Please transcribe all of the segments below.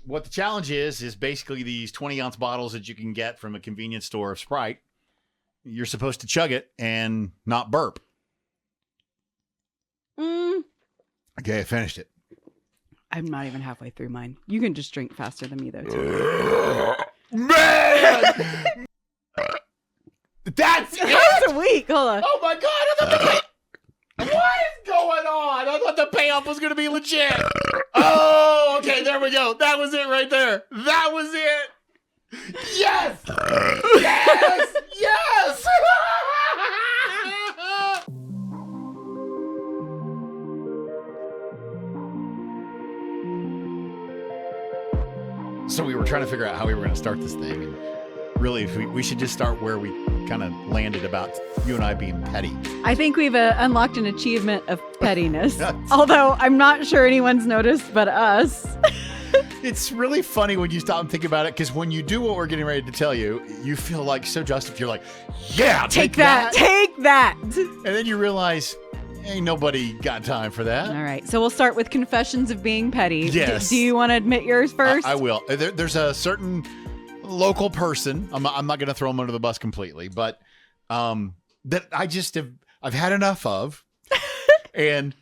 what the challenge is basically these 20-ounce bottles that you can get from a convenience store of Sprite. You're supposed to chug it and not burp. Okay, I finished it. I'm not even halfway through mine. You can just drink faster than me, though, too. Man! That's That's a week. Hold on. Oh my God! What is going on? I thought the payoff was going to be legit. Oh, okay, there we go. That was it right there. That was it. Yes! Yes! Yes! So we were trying to figure out how we were going to start this thing. And really, if we should just start where we kind of landed about you and I being petty. I think we've unlocked an achievement of pettiness. Although I'm not sure anyone's noticed but us. It's really funny when you stop and think about it, because when you do what we're getting ready to tell you, you feel like so justified. You're like, yeah, take that. Take that. And then you realize, ain't nobody got time for that. All right. So we'll start with confessions of being petty. Yes. Do you want to admit yours first? I will. There's a certain local person. I'm not going to throw them under the bus completely, but that I've had enough of. And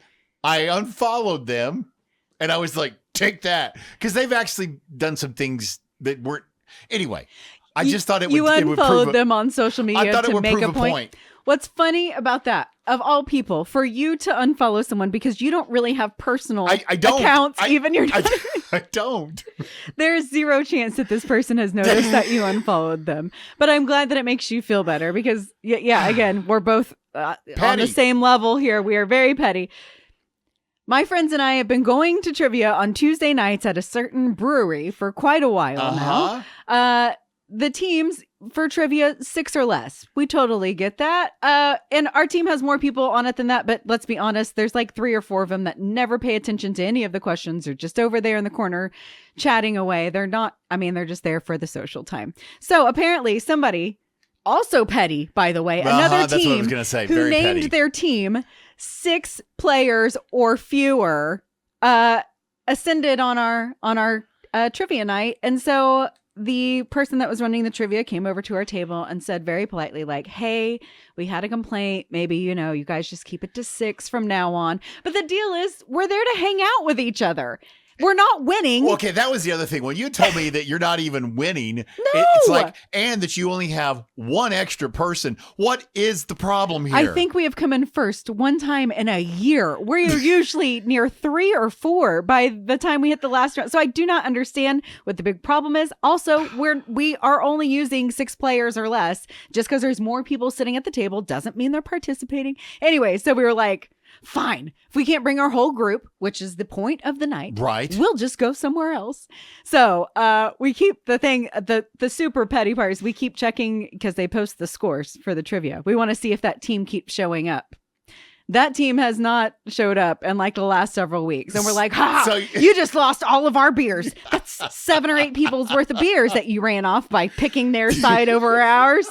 I unfollowed them. And I was like, take that. Because they've actually done some things that weren't. Anyway, I just thought it would. You unfollowed them on social media to make a point. What's funny about that, of all people, for you to unfollow someone because you don't really have personal accounts, I don't. There's zero chance that this person has noticed that you unfollowed them. But I'm glad that it makes you feel better because, yeah, again, we're both on the same level here. We are very petty. My friends and I have been going to trivia on Tuesday nights at a certain brewery for quite a while now. The teams for trivia, 6 or less. We totally get that. And our team has more people on it than that. But let's be honest, there's like 3 or 4 of them that never pay attention to any of the questions. They're just over there in the corner chatting away. They're just there for the social time. So apparently somebody, also petty, by the way, another team that's what I was gonna say. who Very named petty. their team 6 players or fewer, ascended on our trivia night. And so the person that was running the trivia came over to our table and said very politely, like, hey, we had a complaint. Maybe, you guys just keep it to 6 from now on. But the deal is we're there to hang out with each other. We're not winning. Well, okay, that was the other thing. When you told me that you're not even winning, it's like, and that you only have 1 extra person. What is the problem here? I think we have come in first one time in a year. We're usually near 3 or 4 by the time we hit the last round. So I do not understand what the big problem is. Also, we are only using 6 players or less. Just because there's more people sitting at the table doesn't mean they're participating. Anyway, so we were like, fine. If we can't bring our whole group, which is the point of the night, right, we'll just go somewhere else. So we keep the super petty parts. We keep checking because they post the scores for the trivia. We want to see if that team keeps showing up. That team has not showed up in like the last several weeks. And we're like, you just lost all of our beers. That's 7 or 8 people's worth of beers that you ran off by picking their side over ours.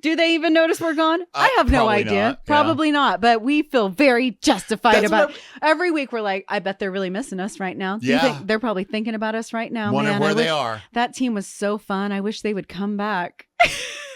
Do they even notice we're gone? I have no idea. Probably not. But we feel very justified about it. Every week we're like, I bet they're really missing us right now. Do you think they're probably thinking about us right now? Wondering where they are. That team was so fun. I wish they would come back.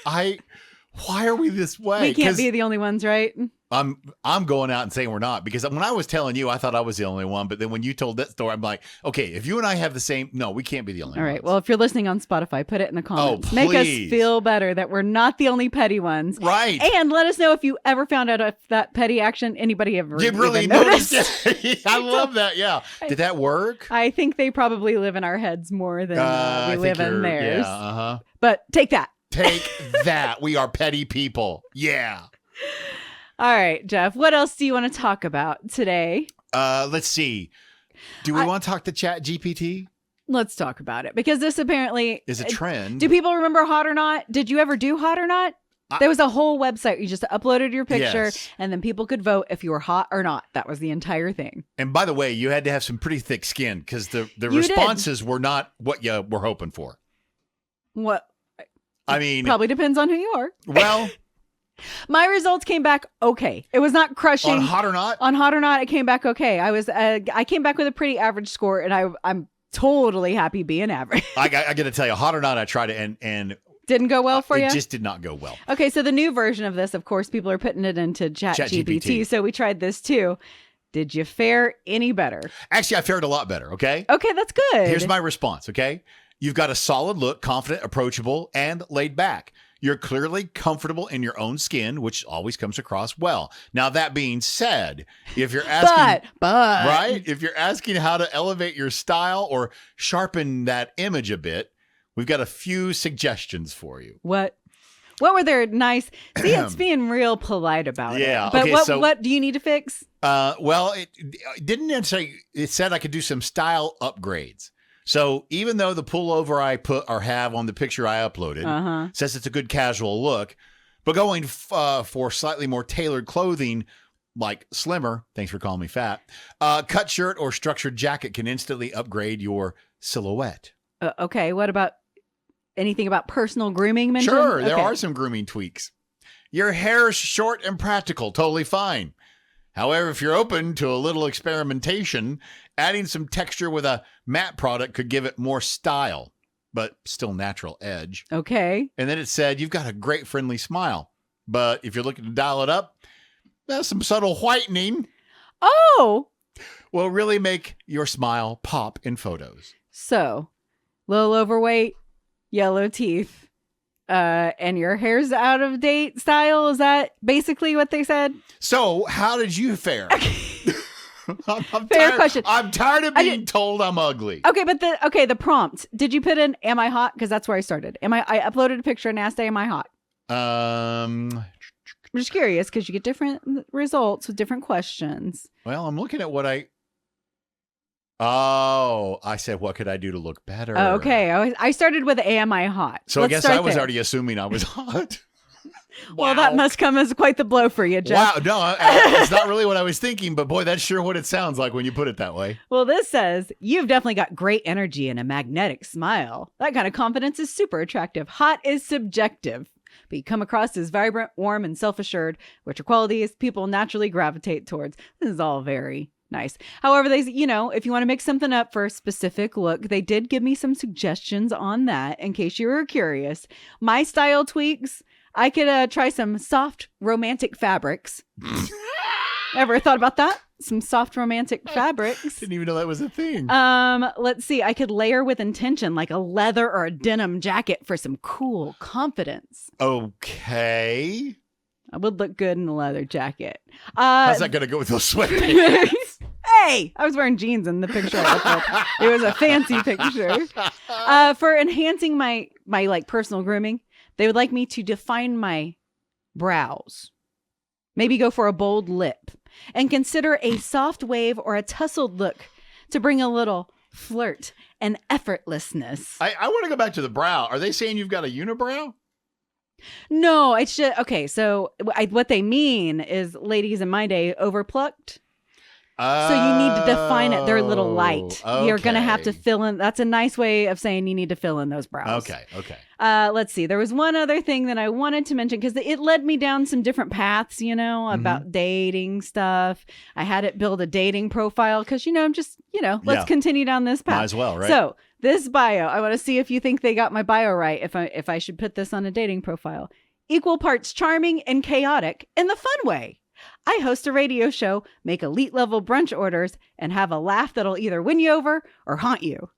Why are we this way? We can't be the only ones, right? I'm going out and saying we're not, because when I was telling you, I thought I was the only one. But then when you told that story, I'm like, okay, if you and I have the same, no, we can't be the only one. All right. Well, if you're listening on Spotify, put it in the comments. Oh, Make us feel better that we're not the only petty ones. Right. And let us know if you ever found out if that petty action, anybody ever really noticed it. I love that. Yeah. Did that work? I think they probably live in our heads more than we live in theirs. Yeah. But take that. Take that. We are petty people. Yeah. All right, Jeff, what else do you want to talk about today? Let's see. Do we want to talk to ChatGPT? Let's talk about it, because this apparently is a trend. Do people remember Hot or Not? Did you ever do Hot or Not? There was a whole website. You just uploaded your picture and then people could vote if you were hot or not. That was the entire thing. And by the way, you had to have some pretty thick skin because the responses were not what you were hoping for. What? I mean, probably depends on who you are. Well, my results came back okay. It was not crushing. On Hot or Not? On Hot or Not, it came back okay. I came back with a pretty average score, and I'm totally happy being average. I got to tell you, hot or not, I tried it and didn't go well for you? It just did not go well. Okay, so the new version of this, of course, people are putting it into ChatGPT. So we tried this too. Did you fare any better? Actually, I fared a lot better, okay? Okay, that's good. Here's my response, okay? You've got a solid look, confident, approachable, and laid back. You're clearly comfortable in your own skin, which always comes across well. Now, that being said, if you're asking, but right? If you're asking how to elevate your style or sharpen that image a bit, we've got a few suggestions for you. What were their nice? See, it's being real polite about Yeah, it. But okay, what do you need to fix? Well, it didn't say. It said I could do some style upgrades. So even though the pullover I put or have on the picture I uploaded says it's a good casual look, but going for slightly more tailored clothing, like slimmer, thanks for calling me fat, cut shirt or structured jacket can instantly upgrade your silhouette. Okay, what about anything about personal grooming mentioned? Sure, there are some grooming tweaks. Your hair's short and practical, totally fine. However, if you're open to a little experimentation, adding some texture with a matte product could give it more style, but still natural edge. Okay. And then it said, you've got a great friendly smile, but if you're looking to dial it up, some subtle whitening will really make your smile pop in photos. So, little overweight, yellow teeth, and your hair's out of date style. Is that basically what they said? So how did you fare? I'm Fair question. I'm tired of being told I'm ugly. Okay, but the prompt. Did you put in "Am I hot?" Because that's where I started. I uploaded a picture and asked, "Am I hot?" I'm just curious because you get different results with different questions. Well, I'm looking at what I said, what could I do to look better? Okay, I started with "Am I hot?" So I guess I was already assuming I was hot. Well, that must come as quite the blow for you, Jeff. Wow, no, it's not really what I was thinking, but boy, that's sure what it sounds like when you put it that way. Well, this says, you've definitely got great energy and a magnetic smile. That kind of confidence is super attractive. Hot is subjective, but you come across as vibrant, warm, and self-assured, which are qualities people naturally gravitate towards. This is all very nice. However, if you want to make something up for a specific look, they did give me some suggestions on that in case you were curious. My style tweaks, I could try some soft romantic fabrics. Ever thought about that? Some soft romantic fabrics. Didn't even know that was a thing. Let's see. I could layer with intention, like a leather or a denim jacket for some cool confidence. Okay. I would look good in a leather jacket. How's that going to go with those sweatpants? Hey, I was wearing jeans in the picture. It was a fancy picture. For enhancing my like personal grooming, they would like me to define my brows. Maybe go for a bold lip and consider a soft wave or a tussled look to bring a little flirt and effortlessness. I want to go back to the brow. Are they saying you've got a unibrow? No, it's just, okay. So what they mean is ladies in my day overplucked. So you need to define it. They're a little light. Okay. You're going to have to fill in. That's a nice way of saying you need to fill in those brows. Okay. Let's see. There was one other thing that I wanted to mention because it led me down some different paths, about dating stuff. I had it build a dating profile because, I'm just, let's continue down this path. Might as well, right? So this bio, I want to see if you think they got my bio right. If I should put this on a dating profile. Equal parts charming and chaotic in the fun way. I host a radio show, make elite level brunch orders, and have a laugh that'll either win you over or haunt you.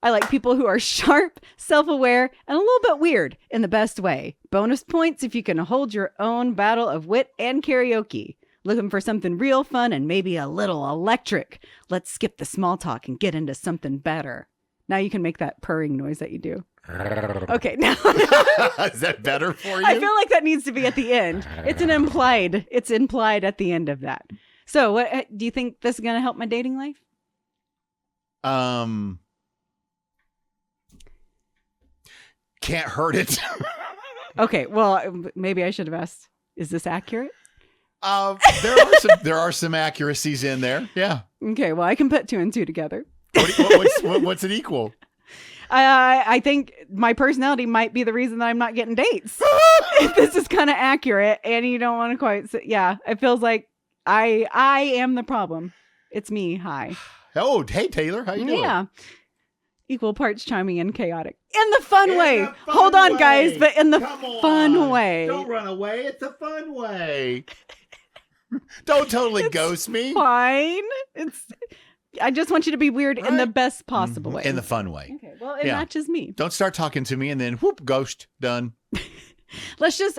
I like people who are sharp, self-aware, and a little bit weird in the best way. Bonus points if you can hold your own battle of wit and karaoke. Looking for something real fun and maybe a little electric. Let's skip the small talk and get into something better. Now you can make that purring noise that you do. Okay, now is that better for you? I feel like that needs to be at the end. It's implied at the end of that. So, what do you think this is going to help my dating life? Can't hurt it. Okay, well, maybe I should have asked, is this accurate? There are some accuracies in there. Yeah. Okay, well, I can put 2 and 2 together. What's it equal? I think my personality might be the reason that I'm not getting dates. If this is kind of accurate and you don't want to quite say, yeah, it feels like I am the problem. It's me. Hi. Oh, hey, Taylor. How you doing? Yeah. Equal parts charming and chaotic. In the fun way. Hold on, guys, but in the fun way. Don't run away. It's a fun way. Don't totally ghost me. Fine. I just want you to be weird in the best possible way. In the fun way. Okay. Well, it matches me. Don't start talking to me and then whoop, ghost, done.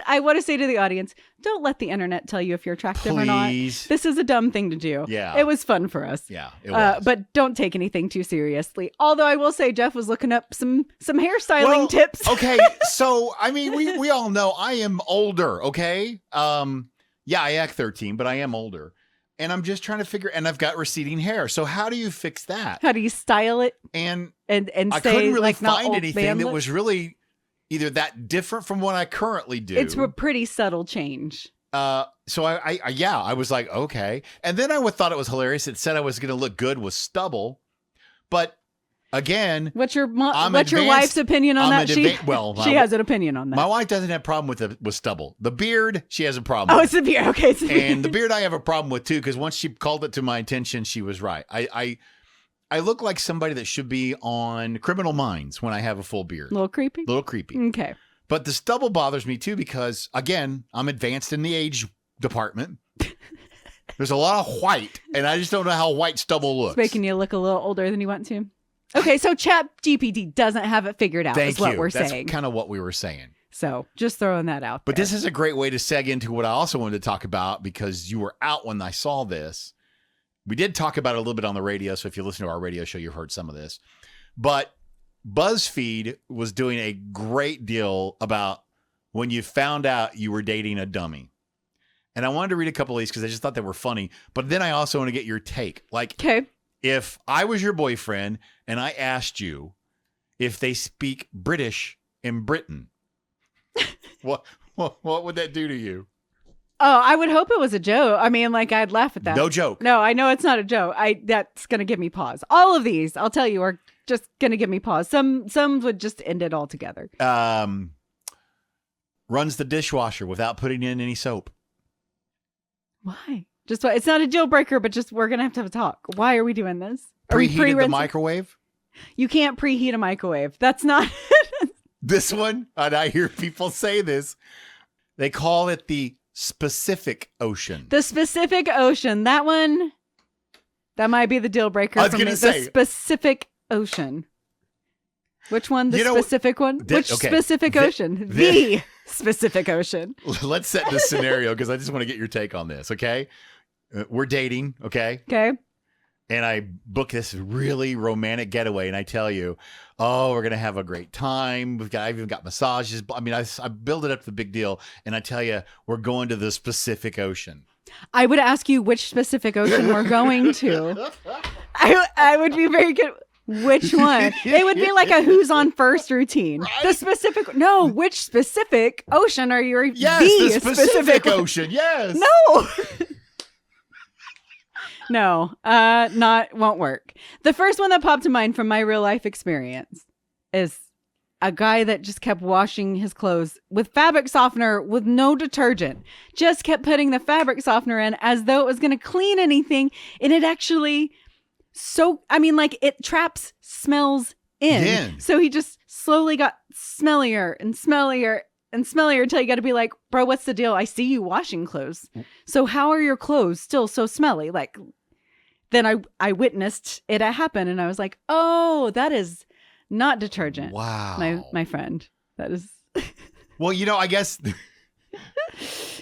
I want to say to the audience, don't let the internet tell you if you're attractive or not. This is a dumb thing to do. Yeah. It was fun for us. Yeah, it was. But don't take anything too seriously. Although I will say Jeff was looking up some hairstyling tips. Okay. So, I mean, we all know I am older. Okay. Yeah, I act 13, but I am older. And I'm just trying to figure, and I've got receding hair. So how do you fix that? How do you style it? And I couldn't really like find anything that was really either that different from what I currently do. It's a pretty subtle change. So I was like, okay. And then I thought it was hilarious. It said I was going to look good with stubble. But again, what's your wife's opinion on that? She has an opinion on that. My wife doesn't have a problem with stubble. The beard, she has a problem. Oh, it's the beard. Okay. It's the beard. And the beard I have a problem with too, because once she called it to my attention, she was right. I look like somebody that should be on Criminal Minds when I have a full beard. A little creepy? A little creepy. Okay. But the stubble bothers me too because, again, I'm advanced in the age department. There's a lot of white, and I just don't know how white stubble looks. It's making you look a little older than you want to. Okay, so ChatGPT doesn't have it figured out, is what we're saying. That's kind of what we were saying. So just throwing that out there. But this is a great way to seg into what I also wanted to talk about because you were out when I saw this. We did talk about it a little bit on the radio, so if you listen to our radio show, you've heard some of this. But BuzzFeed was doing a great deal about when you found out you were dating a dummy. And I wanted to read a couple of these because I just thought they were funny. But then I also want to get your take. Like, if I was your boyfriend and I asked you if they speak British in Britain, what would that do to you? Oh, I would hope it was a joke. I mean, like, I'd laugh at that. No joke. No, I know it's not a joke. That's going to give me pause. All of these, I'll tell you, are just going to give me pause. Some would just end it altogether. Runs the dishwasher without putting in any soap. Why? Just what? It's not a deal breaker, but just we're going to have a talk. Why are we doing this? Preheated the microwave? You can't preheat a microwave. That's not... This one, and I hear people say this, they call it the specific ocean. The specific ocean. That one, that might be the deal breaker for me. The specific ocean. Which one? The specific one? Which specific ocean? The specific ocean. Let's set this scenario because I just want to get your take on this, okay? We're dating, okay? Okay. And I book this really romantic getaway, and I tell you, oh, we're going to have a great time. I've even got massages. I mean, I build it up to the big deal, and I tell you, we're going to the specific ocean. I would ask you which specific ocean we're going to. I would be very good. Which one? It would be like a who's on first routine. Right? Which specific ocean are you? Yes, the specific ocean. Yes. No. No, won't work. The first one that popped to mind from my real life experience is a guy that just kept washing his clothes with fabric softener with no detergent. Just kept putting the fabric softener in as though it was going to clean anything. And it actually, it traps smells in. So he just slowly got smellier and smellier and smellier until you got to be like, bro, what's the deal? I see you washing clothes. So how are your clothes still so smelly? Like, then I witnessed it happen and I was like, oh, that is not detergent. Wow. My friend. That is. Well, I guess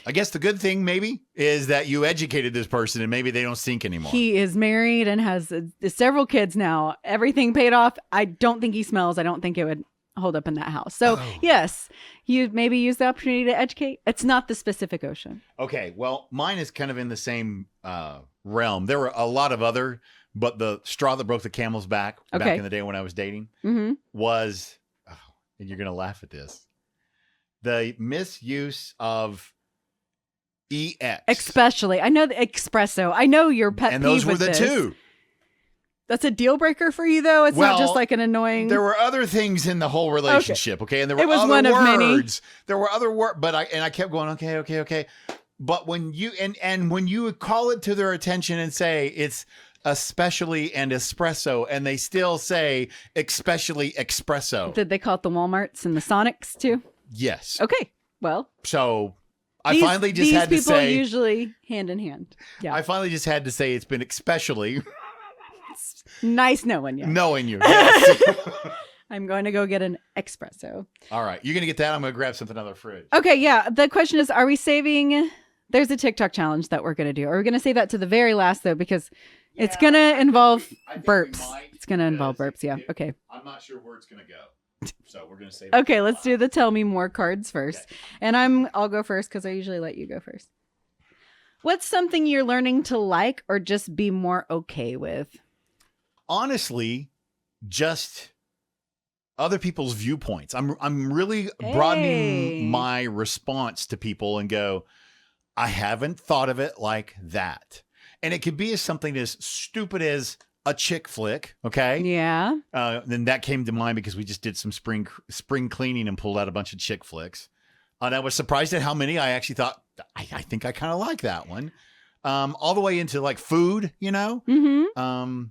the good thing maybe is that you educated this person and maybe they don't stink anymore. He is married and has several kids now. Everything paid off. I don't think he smells. I don't think it would hold up in that house. So yes, you maybe use the opportunity to educate. It's not the specific ocean. Okay. Well, mine is kind of in the same realm. There were a lot of other, but the straw that broke the camel's back back in the day when I was dating was, and you're going to laugh at this, the misuse of EX. Especially. I know the espresso. I know your pet peeve. And those were the this. two. That's a deal breaker for you, though? It's not just like an annoying... There were other things in the whole relationship, okay? And there were it was other one words. Of many. There were other words, but I kept going, okay. But when you, and when you would call it to their attention and say, especially, and espresso, and they still say especially espresso. Did they call it the Walmarts and the Sonics too? Yes. Okay. Well, so I finally just had to say. These people usually hand in hand. Yeah. I finally just had to say it's been especially. Nice knowing you. Knowing you. Yes. I'm going to go get an espresso. All right. You're going to get that? I'm going to grab something out of the fridge. Okay. Yeah. The question is, are we saving... There's a TikTok challenge that we're going to do. Are we going to save that to the very last, though? Because it's going to involve burps. It's going to involve burps. Yeah. Okay. I'm not sure where it's going to go. So we're going to save it. Okay. Let's do the tell me more cards first. Okay. And I'll go first because I usually let you go first. What's something you're learning to like or just be more okay with? Honestly, just other people's viewpoints. I'm really broadening my response to people and go, I haven't thought of it like that. And it could be as something as stupid as a chick flick. Okay. Yeah. Then that came to mind because we just did some spring cleaning and pulled out a bunch of chick flicks. And I was surprised at how many I actually thought, I think I kind of like that one. All the way into like food, you know? Mm-hmm.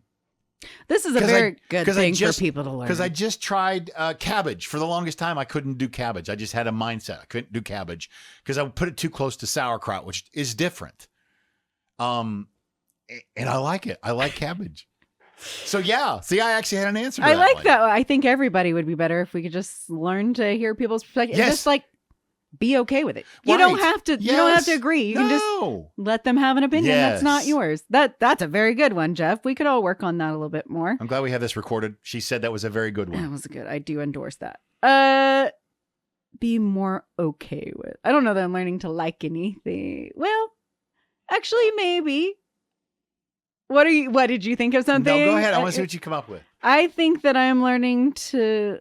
This is a very good thing for people to learn. Because I just tried cabbage. For the longest time, I couldn't do cabbage. I just had a mindset. I couldn't do cabbage because I would put it too close to sauerkraut, which is different. And I like it. I like cabbage. So yeah, see, I actually had an answer to that. I like that. I think everybody would be better if we could just learn to hear people's perspective. Yes. Just like be okay with it. Right. You don't have to. Yes. You don't have to agree. You can just let them have an opinion. Yes. That's not yours. That's a very good one, Jeff. We could all work on that a little bit more. I'm glad we have this recorded. She said that was a very good one. That was good. I do endorse that. Be more okay with. I don't know that I'm learning to like anything. Well, actually, maybe. What did you think of something? No, go ahead. I want to see what you come up with. I think that I'm learning to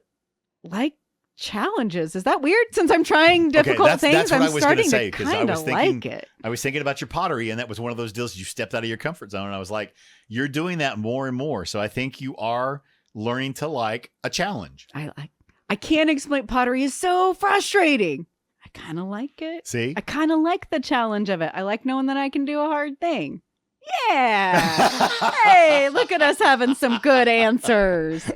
like challenges. Is that weird? Since I'm trying difficult things, that's what I'm I was starting say, to kind of like it. I was thinking about your pottery, and that was one of those deals you stepped out of your comfort zone. And I was like, you're doing that more and more. So I think you are learning to like a challenge. I can't explain. Pottery is so frustrating. I kind of like it. See? I kind of like the challenge of it. I like knowing that I can do a hard thing. Yeah. Hey, look at us having some good answers.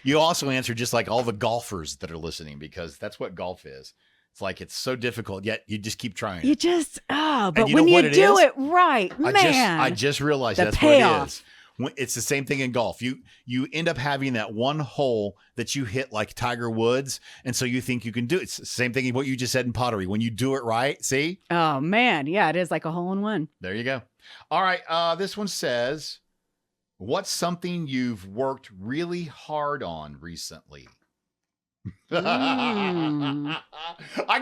You also answered just like all the golfers that are listening, because that's what golf is. It's like it's so difficult, yet you just keep trying. But when you do it right, man. I just realized that's what it is. It's the same thing in golf. You end up having that one hole that you hit like Tiger Woods, and so you think you can do it. It's the same thing what you just said in pottery. When you do it right, see? Oh man, yeah, it is like a hole in one. There you go. All right, this one says, what's something you've worked really hard on recently? I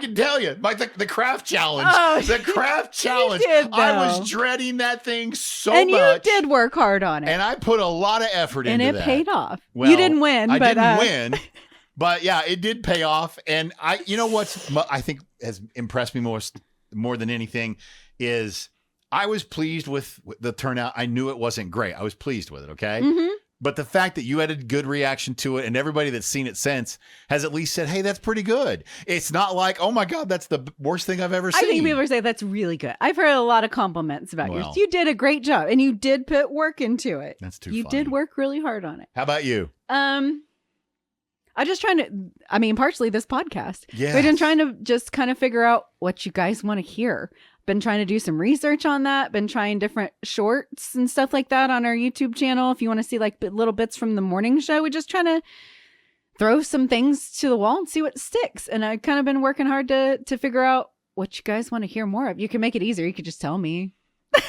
can tell you, like the craft challenge. The craft challenge. I was dreading that thing so much. And you did work hard on it. And I put a lot of effort into that. And it paid off. Well, you didn't win. I didn't win. But yeah, it did pay off. And you know what's I think has impressed me more than anything is I was pleased with the turnout. I knew it wasn't great. I was pleased with it. Okay. Mm-hmm. But the fact that you had a good reaction to it, and everybody that's seen it since has at least said, hey, that's pretty good. It's not like, oh my God, that's the worst thing I've ever seen. I think people say that's really good. I've heard a lot of compliments about you. You did a great job, and you did put work into it. That's too funny. You did work really hard on it. How about you? I'm just trying to, partially this podcast. Yeah. We've been trying to just kind of figure out what you guys want to hear. Been trying to do some research on that. Been trying different shorts and stuff like that on our YouTube channel. If you want to see like little bits from the morning show, we're just trying to throw some things to the wall and see what sticks. And I've kind of been working hard to figure out what you guys want to hear more of. You can make it easier. You could just tell me.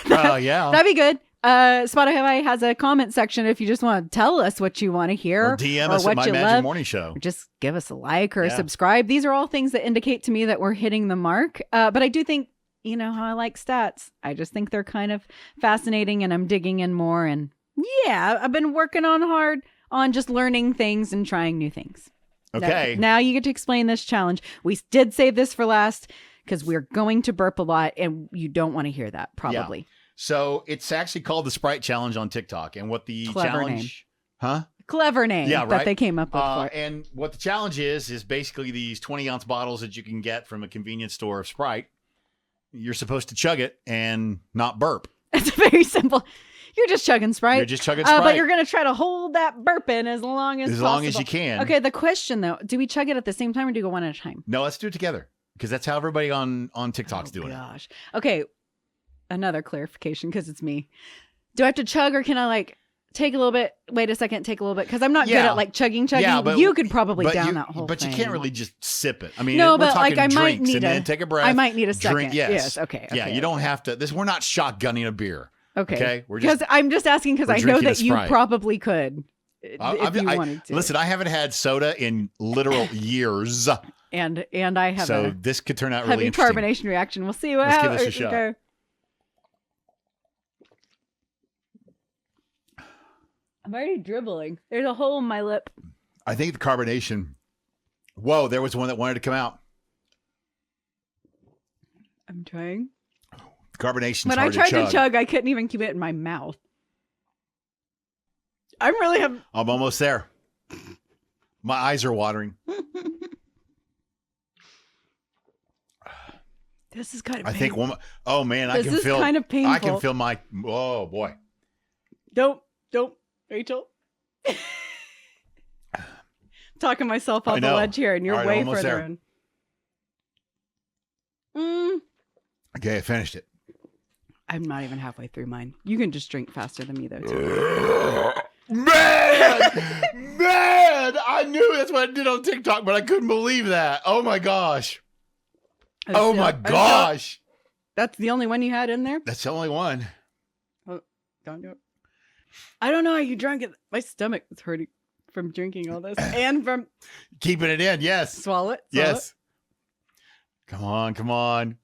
Yeah. That'd be good. Spotify has a comment section if you just want to tell us what you want to hear. Or DM us at My Magic Morning Show. Or just give us a like or subscribe. These are all things that indicate to me that we're hitting the mark. But I do think, you know how I like stats. I just think they're kind of fascinating, and I'm digging in more. And yeah, I've been working hard on just learning things and trying new things. Okay. Now you get to explain this challenge. We did save this for last because we're going to burp a lot, and you don't want to hear that probably. Yeah. So it's actually called the Sprite Challenge on TikTok. And what the challenge... Name. Clever name that they came up with for it. And what the challenge is basically these 20-ounce bottles that you can get from a convenience store of Sprite. You're supposed to chug it and not burp. It's very simple. You're just chugging Sprite. You're just chugging Sprite. But you're going to try to hold that burp in as long as possible. As long as you can. Okay, the question, though, do we chug it at the same time or do we go one at a time? No, let's do it together because that's how everybody on TikTok's doing Gosh. Okay, another clarification because it's me. Do I have to chug or can I, like, take a little bit, wait a second, take a little bit? Because I'm not good at, like, chugging. Yeah, but, you could probably down that whole but thing. But you can't really just sip it. I mean, no, we're but, talking like, I might drinks need and then take a breath. I might need a second. Drink, yes. Okay. Yeah, you don't have to. We're not shotgunning a beer. Okay. Because I'm just asking because I know that you probably could if you wanted to. Listen, I haven't had soda in literal years. And I have so this could turn out really interesting. Heavy carbonation reaction. We'll see what happens. Let's give this a shot. Okay. I'm already dribbling. There's a hole in my lip. I think the carbonation. Whoa, there was one that wanted to come out. I'm trying. The carbonation's when hard I tried to chug, I couldn't even keep it in my mouth. I'm almost there. My eyes are watering. This is kind of. I think one. Oh man, I can feel. This is kind of painful. I can feel my. Oh boy. Don't, Rachel. Talking myself off the ledge here, and you're way further in. Okay, I finished it. I'm not even halfway through mine. You can just drink faster than me, though. Too. Man, I knew that's what I did on TikTok, but I couldn't believe that. Oh my gosh. My gosh. That's the only one you had in there? That's the only one. Oh, don't do it. I don't know how you drank it. My stomach is hurting from drinking all this and from keeping it in. Yes. Swallow it. Yes. Come on.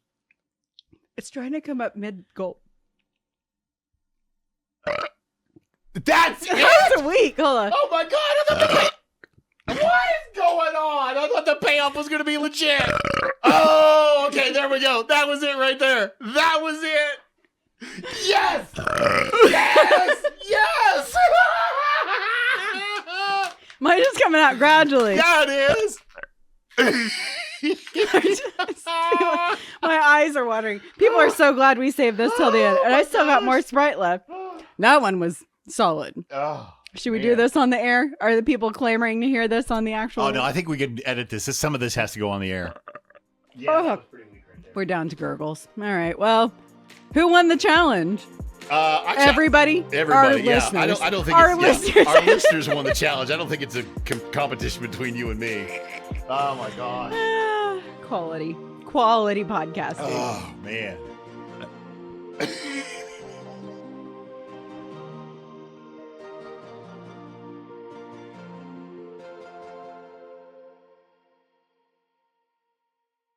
It's trying to come up mid-gulp. That's it. That's weak. Hold on. Oh my God. What is going on? I thought the payoff was going to be legit. Oh, okay. There we go. That was it right there. That was it. Yes. Yes. Mine is coming out gradually. Yeah, it is. My eyes are watering. People are so glad we saved this till the end. And I still got more Sprite left. That one was solid. Oh, should we do this on the air? Are the people clamoring to hear this on the actual? Oh, no, I think we could edit this. Some of this has to go on the air. Yeah, that was pretty weak right there. We're down to gurgles. All right. Well, who won the challenge? Everybody. Our yeah. Listeners. I don't think our listeners. Our listeners won the challenge. I don't think it's a competition between you and me. Oh my gosh. Quality podcasting. Oh man.